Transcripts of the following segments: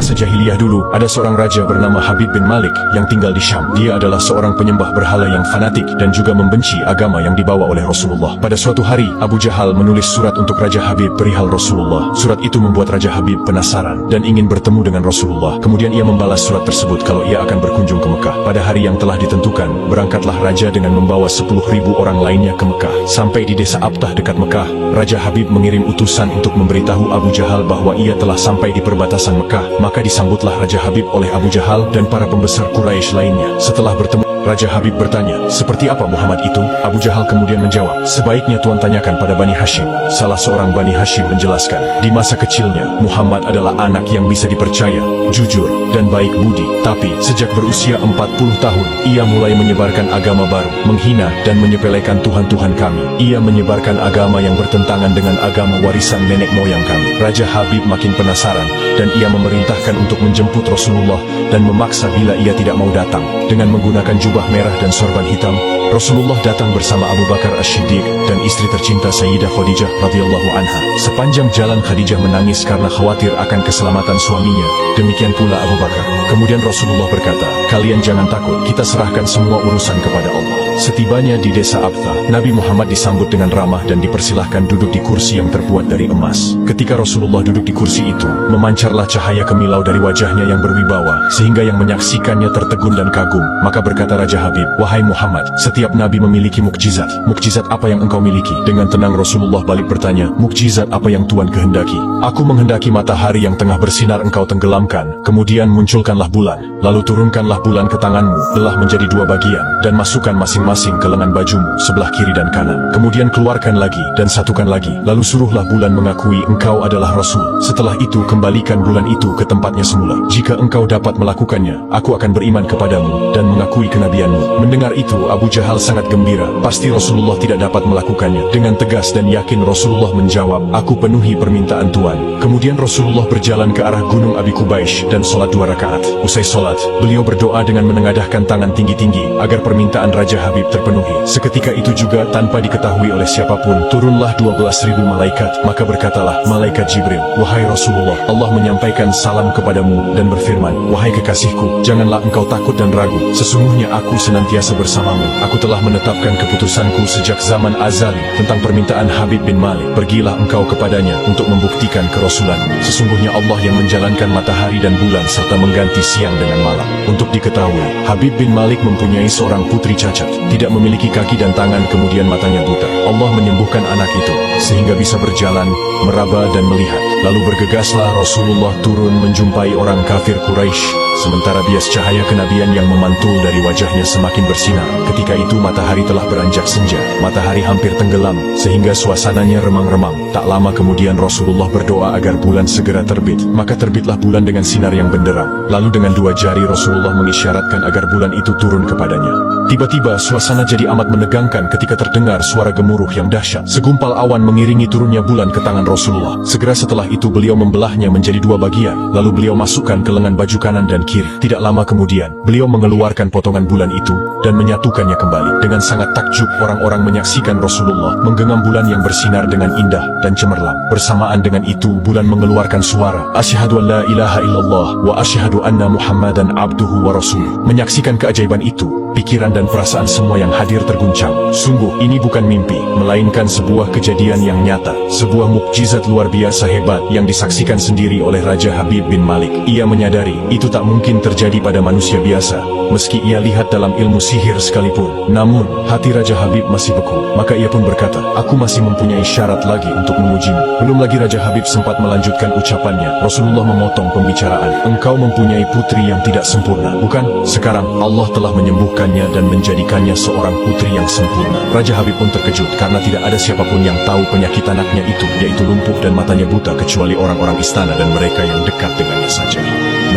masa jahiliyah dulu, ada seorang raja bernama Habib bin Malik yang tinggal di Syam. Dia adalah seorang penyembah berhala yang fanatik dan juga membenci agama yang dibawa oleh Rasulullah. Pada suatu hari, Abu Jahal menulis surat untuk Raja Habib perihal Rasulullah. Surat itu membuat Raja Habib penasaran dan ingin bertemu dengan Rasulullah. Kemudian ia membalas surat tersebut kalau ia akan berkunjung ke Mekah. Pada hari yang telah ditentukan, berangkatlah raja dengan membawa 10.000 orang lainnya ke Mekah. Sampai di desa Abtah dekat Mekah, Raja Habib mengirim utusan untuk memberitahu Abu Jahal bahwa ia telah sampai di perbatasan Mekah. Maka disambutlah Raja Habib oleh Abu Jahal dan para pembesar Quraisy lainnya. Setelah bertemu, Raja Habib bertanya, "Seperti apa Muhammad itu?" Abu Jahal kemudian menjawab, "Sebaiknya Tuan tanyakan pada Bani Hashim." Salah seorang Bani Hashim menjelaskan, di masa kecilnya, Muhammad adalah anak yang bisa dipercaya, jujur, dan baik budi. Tapi, sejak berusia 40 tahun, ia mulai menyebarkan agama baru, menghina dan menyepelekan Tuhan-Tuhan kami. Ia menyebarkan agama yang bertentangan dengan agama warisan nenek moyang kami. Raja Habib makin penasaran, dan ia memerintahkan untuk menjemput Rasulullah dan memaksa bila ia tidak mau datang. Dengan menggunakan jubah merah dan sorban hitam, Rasulullah datang bersama Abu Bakar As-Siddiq dan istri tercinta Sayyidah Khadijah radhiyallahu anha. Sepanjang jalan Khadijah menangis karena khawatir akan keselamatan suaminya. Demikian pula Abu Bakar. Kemudian Rasulullah berkata, "Kalian jangan takut, kita serahkan semua urusan kepada Allah." Setibanya di desa Abtah, Nabi Muhammad disambut dengan ramah dan dipersilahkan duduk di kursi yang terbuat dari emas. Ketika Rasulullah duduk di kursi itu, memancarlah cahaya kemilau dari wajahnya yang berwibawa, sehingga yang menyaksikannya tertegun dan kagum. Maka berkata Raja Habib, "Wahai Muhammad, setiap nabi memiliki mukjizat. Mukjizat apa yang engkau miliki?" Dengan tenang Rasulullah balik bertanya, "Mukjizat apa yang Tuan kehendaki?" "Aku menghendaki matahari yang tengah bersinar engkau tenggelamkan, kemudian munculkanlah bulan, lalu turunkanlah bulan ke tanganmu, belah menjadi 2 bagian, dan masukkan masing-masing ke lengan bajumu, sebelah kiri dan kanan. Kemudian keluarkan lagi, dan satukan lagi, lalu suruhlah bulan mengakui engkau adalah Rasul. Setelah itu kembalikan bulan itu ke tempatnya semula. Jika engkau dapat melakukannya, aku akan beriman kepadamu dan mengakui kenabianmu." Mendengar itu, Abu Jahal sangat gembira. Pasti Rasulullah tidak dapat melakukannya. Dengan tegas dan yakin Rasulullah menjawab, "Aku penuhi permintaan Tuan." Kemudian Rasulullah berjalan ke arah Gunung Abi Qubaish dan sholat 2 rakaat. Usai sholat, beliau berdoa dengan menengadahkan tangan tinggi-tinggi agar permintaan Raja Habib terpenuhi. Seketika itu juga, tanpa diketahui oleh siapapun, turunlah 12.000 malaikat. Maka berkatalah malaikat Jibril, "Wahai Rasulullah, Allah menyampaikan salam kepadamu dan berfirman, wahai kekasihku, janganlah engkau takut dan ragu. Sesungguhnya aku senantiasa bersamamu. Aku telah menetapkan keputusanku sejak zaman azali tentang permintaan Habib bin Malik. Pergilah engkau kepadanya untuk membuktikan kerasulanmu. Sesungguhnya Allah yang menjalankan matahari dan bulan serta mengganti siang dengan malam." Untuk diketahui, Habib bin Malik mempunyai seorang putri cacat, tidak memiliki kaki dan tangan, kemudian matanya buta. Allah menyembuhkan anak itu sehingga bisa berjalan, meraba dan melihat. Lalu bergegaslah Rasulullah turun menjumpai orang kafir Quraisy. Sementara bias cahaya kenabian yang memantul dari wajahnya semakin bersinar. Ketika itu matahari telah beranjak senja. Matahari hampir tenggelam, sehingga suasananya remang-remang. Tak lama kemudian Rasulullah berdoa agar bulan segera terbit. Maka terbitlah bulan dengan sinar yang benderang. Lalu dengan 2 jari Rasulullah mengisyaratkan agar bulan itu turun kepadanya. Tiba-tiba suasana jadi amat menegangkan ketika terdengar suara gemuruh yang dahsyat. Segumpal awan mengiringi turunnya bulan ke tangan Rasulullah. Segera setelah itu beliau membelahnya menjadi 2 bagian. Lalu beliau masukkan ke lengan baju kanan dan kiri. Tidak lama kemudian, beliau mengeluarkan potongan bulan itu dan menyatukannya kembali. Dengan sangat takjub, orang-orang menyaksikan Rasulullah menggenggam bulan yang bersinar dengan indah dan cemerlang. Bersamaan dengan itu, bulan mengeluarkan suara, "Asyhadu an la ilaha illallah wa asyhadu anna Muhammadan abduhu wa rasuluh." Menyaksikan keajaiban itu, pikiran dan perasaan semua yang hadir terguncang. Sungguh, ini bukan mimpi, melainkan sebuah kejadian yang nyata. Sebuah mukjizat luar biasa hebat yang disaksikan sendiri oleh Raja Habib bin Malik. Ia menyadari, itu tak mungkin terjadi pada manusia biasa, meski ia lihat dalam ilmu sihir sekalipun. Namun, hati Raja Habib masih beku. Maka ia pun berkata, "Aku masih mempunyai syarat lagi untuk memujimu." Belum lagi Raja Habib sempat melanjutkan ucapannya, Rasulullah memotong pembicaraan. "Engkau mempunyai putri yang tidak sempurna, bukan? Sekarang Allah telah menyembuhkannya dan menjadikannya seorang putri yang sempurna." Raja Habib pun terkejut karena tidak ada siapapun yang tahu penyakit anaknya itu, yaitu lumpuh dan matanya buta, kecuali orang-orang istana dan mereka yang dekat dengannya saja.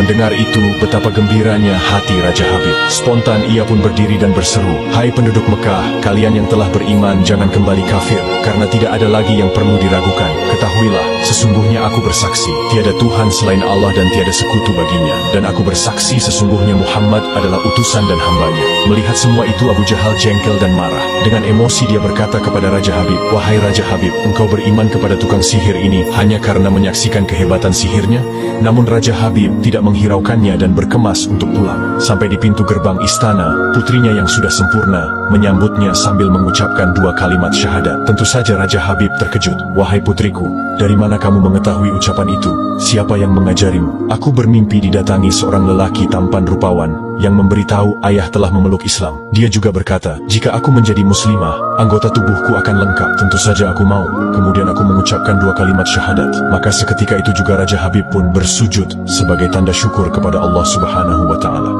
Mendengar itu, betapa gembiranya hati Raja Habib. Spontan ia pun berdiri dan berseru, "Hai penduduk Mekah, kalian yang telah beriman jangan kembali kafir, karena tidak ada lagi yang perlu diragukan. Ketahuilah, sesungguhnya aku bersaksi, tiada Tuhan selain Allah dan tiada sekutu baginya. Dan aku bersaksi sesungguhnya Muhammad adalah utusan dan hambanya." Melihat semua itu, Abu Jahal jengkel dan marah. Dengan emosi dia berkata kepada Raja Habib, "Wahai Raja Habib, engkau beriman kepada tukang sihir ini hanya karena menyaksikan kehebatan sihirnya?" Namun Raja Habib tidak menghiraukannya dan berkemas untuk pulang. Sampai di pintu gerbang istana, putrinya yang sudah sempurna menyambutnya sambil mengucapkan 2 kalimat syahadat. Tentu saja Raja Habib terkejut. "Wahai putriku, dari mana kamu mengetahui ucapan itu? Siapa yang mengajarimu?" "Aku bermimpi didatangi seorang lelaki tampan rupawan yang memberitahu ayah telah memeluk Islam. Dia juga berkata, jika aku menjadi muslimah, anggota tubuhku akan lengkap. Tentu saja aku mau. Kemudian aku mengucapkan 2 kalimat syahadat." Maka seketika itu juga Raja Habib pun bersujud sebagai tanda syukur kepada Allah Subhanahu wa Ta'ala.